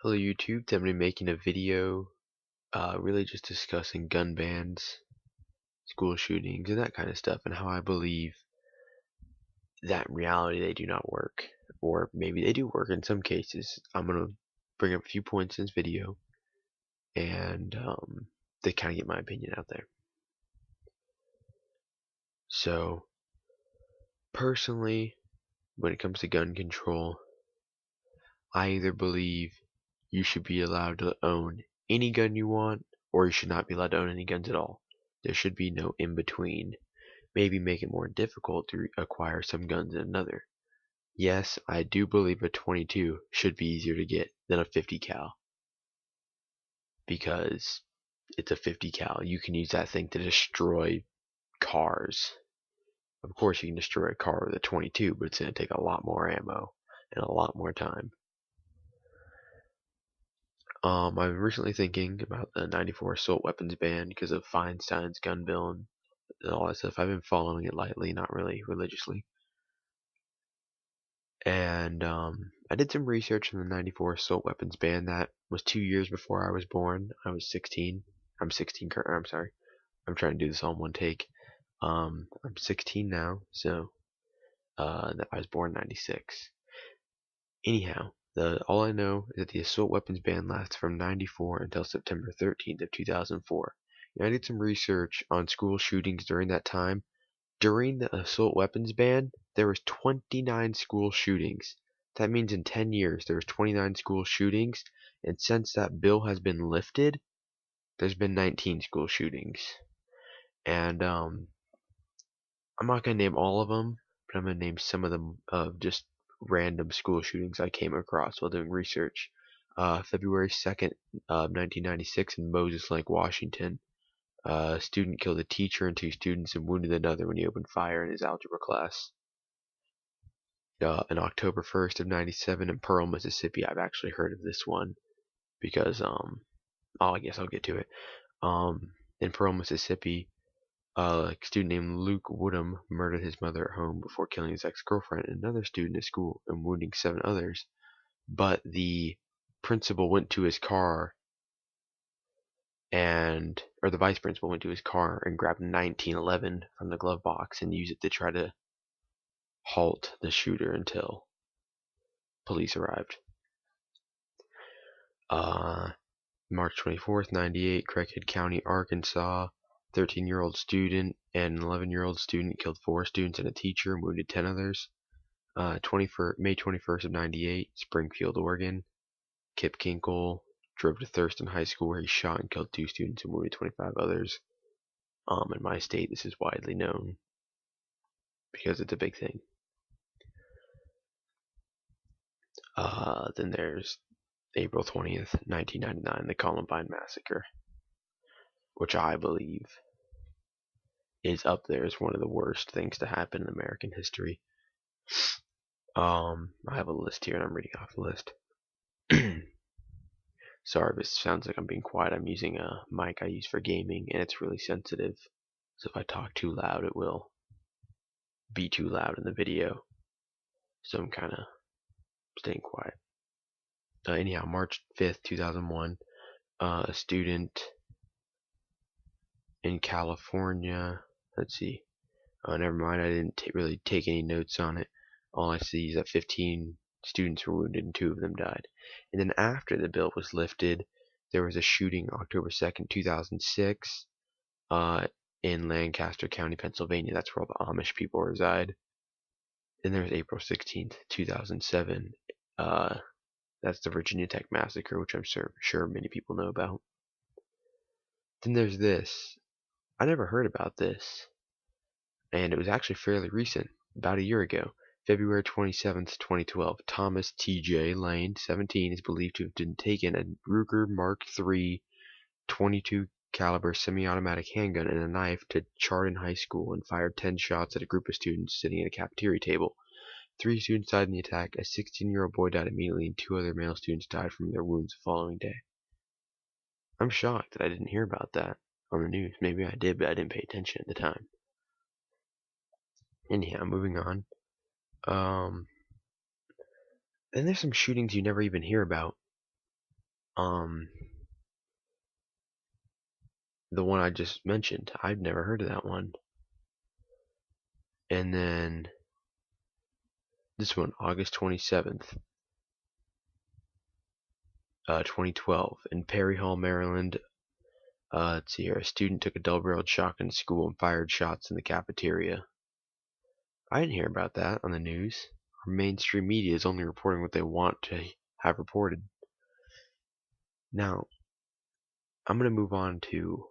Hello YouTube, today I'm gonna be making a video really just discussing gun bans, school shootings, and that kind of stuff, and how I believe that in reality they do not work. Or maybe they do work in some cases. I'm gonna bring up a few points in this video and to kind of get my opinion out there. So, personally, when it comes to gun control, I either believe you should be allowed to own any gun you want, or you should not be allowed to own any guns at all. There should be no in between. Maybe make it more difficult to acquire some guns than another. Yes, I do believe a 22 should be easier to get than a 50 cal, because it's a 50 cal. You can use that thing to destroy cars. Of course you can destroy a car with a 22, but it's going to take a lot more ammo and a lot more time. I've been recently thinking about the 94 assault weapons ban because of Feinstein's gun bill and all that stuff. I've been following it lightly, not really religiously. And I did some research on the 94 assault weapons ban. That was 2 years before I was born. I was 16. I'm 16 I'm sorry. I'm trying to do this all in one take. I'm 16 now, so I was born in 96. Anyhow, all I know is that the assault weapons ban lasts from 94 until September 13th of 2004. And I did some research on school shootings during that time. During the assault weapons ban, there was 29 school shootings. That means in 10 years there was 29 school shootings, and since that bill has been lifted, there's been 19 school shootings. And I'm not gonna name all of them, but I'm gonna name some of them of just random school shootings I came across while doing research. February 2nd, 1996 in Moses Lake, Washington. A student killed a teacher and two students and wounded another when he opened fire in his algebra class. On October 1st of 97 in Pearl, Mississippi. I've actually heard of this one because I guess I'll get to it. In Pearl, Mississippi, a student named Luke Woodham murdered his mother at home before killing his ex-girlfriend and another student at school and wounding 7 others. But the principal went to his car or the vice principal went to his car and grabbed 1911 from the glove box and used it to try to halt the shooter until police arrived. March 24th, 98, Craighead County, Arkansas. 13-year-old student and an 11-year-old student killed 4 students and a teacher and wounded 10 others. May 21st of 98, Springfield, Oregon. Kip Kinkle drove to Thurston High School where he shot and killed 2 students and wounded 25 others. In my state, this is widely known because it's a big thing. Then there's April 20th, 1999, the Columbine Massacre, which I believe is up there as one of the worst things to happen in American history. I have a list here and I'm reading off the list. Sorry if it sounds like I'm being quiet. I'm using a mic I use for gaming and it's really sensitive. So if I talk too loud, it will be too loud in the video. So I'm kind of staying quiet. Anyhow, March 5th, 2001, a student in California. Let's see. Never mind, I didn't really take any notes on it. All I see is that 15 students were wounded and 2 of them died. And then after the bill was lifted, there was a shooting October 2nd, 2006 in Lancaster County, Pennsylvania. That's where all the Amish people reside. Then there was April 16th, 2007. That's the Virginia Tech Massacre, which I'm sure many people know about. Then there's this. I never heard about this. And it was actually fairly recent, about a year ago. February 27th, 2012, Thomas T.J. Lane, 17, is believed to have been taken a Ruger Mark III 22 caliber semi-automatic handgun and a knife to Chardon High School and fired 10 shots at a group of students sitting at a cafeteria table. 3 students died in the attack. A 16-year-old boy died immediately, and 2 other male students died from their wounds the following day. I'm shocked that I didn't hear about that on the news. Maybe I did, but I didn't pay attention at the time. Anyhow, moving on. Then there's some shootings you never even hear about. Um, the one I just mentioned, I've never heard of that one. And then this one, August 27th, 2012, in Perry Hall, Maryland. Let's see here. A student took a double-barreled shotgun to school and fired shots in the cafeteria. I didn't hear about that on the news. Our mainstream media is only reporting what they want to have reported. Now, I'm going to move on to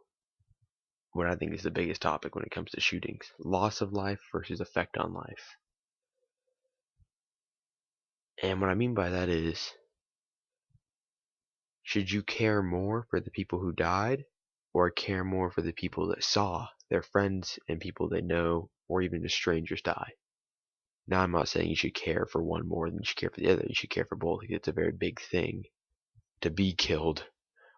what I think is the biggest topic when it comes to shootings. Loss of life versus effect on life. And what I mean by that is, should you care more for the people who died, or care more for the people that saw their friends and people they know, or even just strangers die? Now, I'm not saying you should care for one more than you should care for the other. You should care for both. It's a very big thing to be killed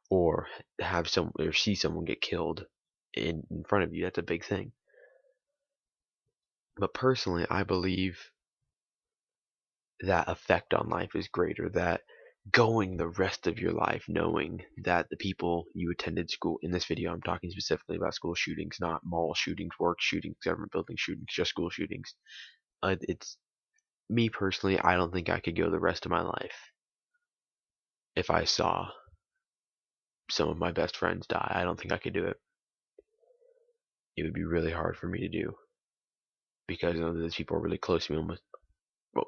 or have some or see someone get killed in front of you. That's a big thing. But personally, I believe that effect on life is greater. That going the rest of your life knowing that the people you attended school, in this video I'm talking specifically about school shootings, not mall shootings, work shootings, government building shootings, just school shootings. It's me personally, I don't think I could go the rest of my life if I saw some of my best friends die. I don't think I could do it. It would be really hard for me to do because those people are really close to me, almost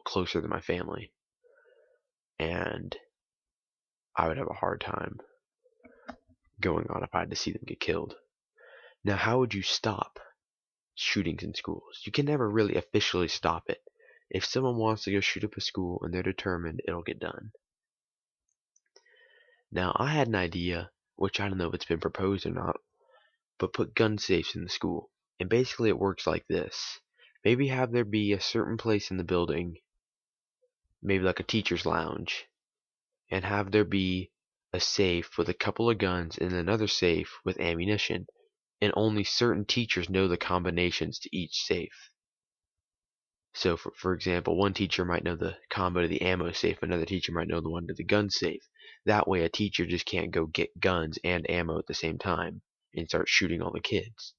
closer than my family, and I would have a hard time going on if I had to see them get killed. Now, how would you stop shootings in schools? You can never really officially stop it. If someone wants to go shoot up a school and they're determined, it'll get done. Now, I had an idea, which I don't know if it's been proposed or not, but put gun safes in the school. And basically it works like this. Maybe have there be a certain place in the building, maybe like a teacher's lounge, and have there be a safe with a couple of guns and another safe with ammunition, and only certain teachers know the combinations to each safe. So for example, one teacher might know the combo to the ammo safe, another teacher might know the one to the gun safe. That way a teacher just can't go get guns and ammo at the same time and start shooting all the kids.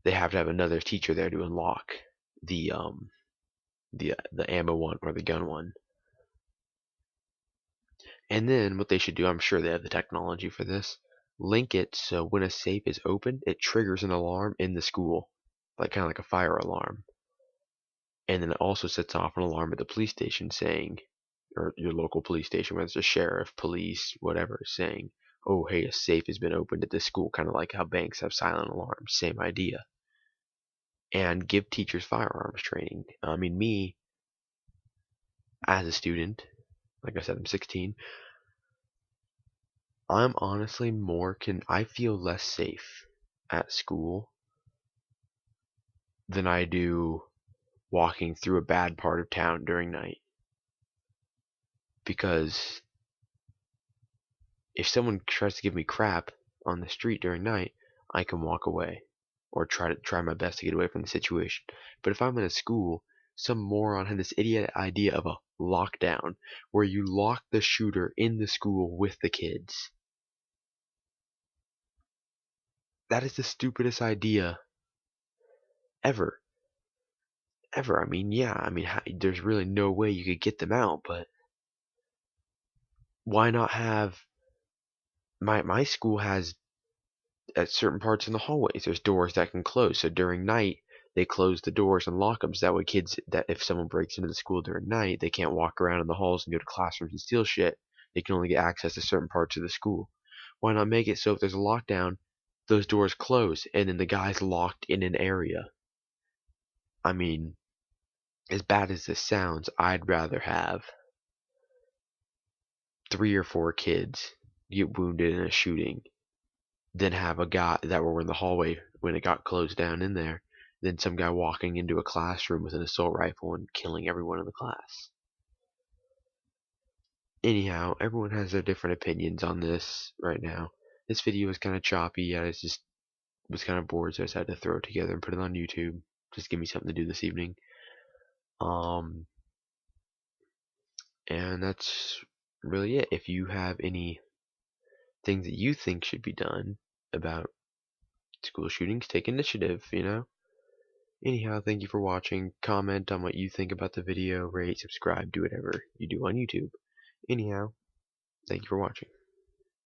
They have to have another teacher there to unlock the ammo one or the gun one. And then what they should do, I'm sure they have the technology for this, link it so when a safe is opened, it triggers an alarm in the school, like kind of like a fire alarm. And then it also sets off an alarm at the police station saying, or your local police station, whether it's a sheriff, police, whatever, saying, oh, hey, a safe has been opened at this school, kind of like how banks have silent alarms, same idea. And give teachers firearms training. I mean, me, as a student, like I said, I'm 16, I'm honestly I feel less safe at school than I do walking through a bad part of town during night. Because if someone tries to give me crap on the street during night, I can walk away or try my best to get away from the situation. But if I'm in a school, some moron had this idiot idea of a lockdown where you lock the shooter in the school with the kids. That is the stupidest idea ever. Ever. I mean, yeah, I mean, there's really no way you could get them out, but why not have my school has at certain parts in the hallways there's doors that can close, so during night they close the doors and lock them so that way kids, that if someone breaks into the school during night, they can't walk around in the halls and go to classrooms and steal shit. They can only get access to certain parts of the school. Why not make it so if there's a lockdown, those doors close and then the guy's locked in an area? I mean, as bad as this sounds, I'd rather have 3 or 4 kids get wounded in a shooting than have a guy that were in the hallway when it got closed down in there, than some guy walking into a classroom with an assault rifle and killing everyone in the class. Anyhow, everyone has their different opinions on this right now. This video was kind of choppy. I just was kind of bored, so I decided to throw it together and put it on YouTube. Just give me something to do this evening. And that's really it. If you have any things that you think should be done about school shootings, take initiative, you know? Anyhow, thank you for watching. Comment on what you think about the video, rate, subscribe, do whatever you do on YouTube. Anyhow, thank you for watching.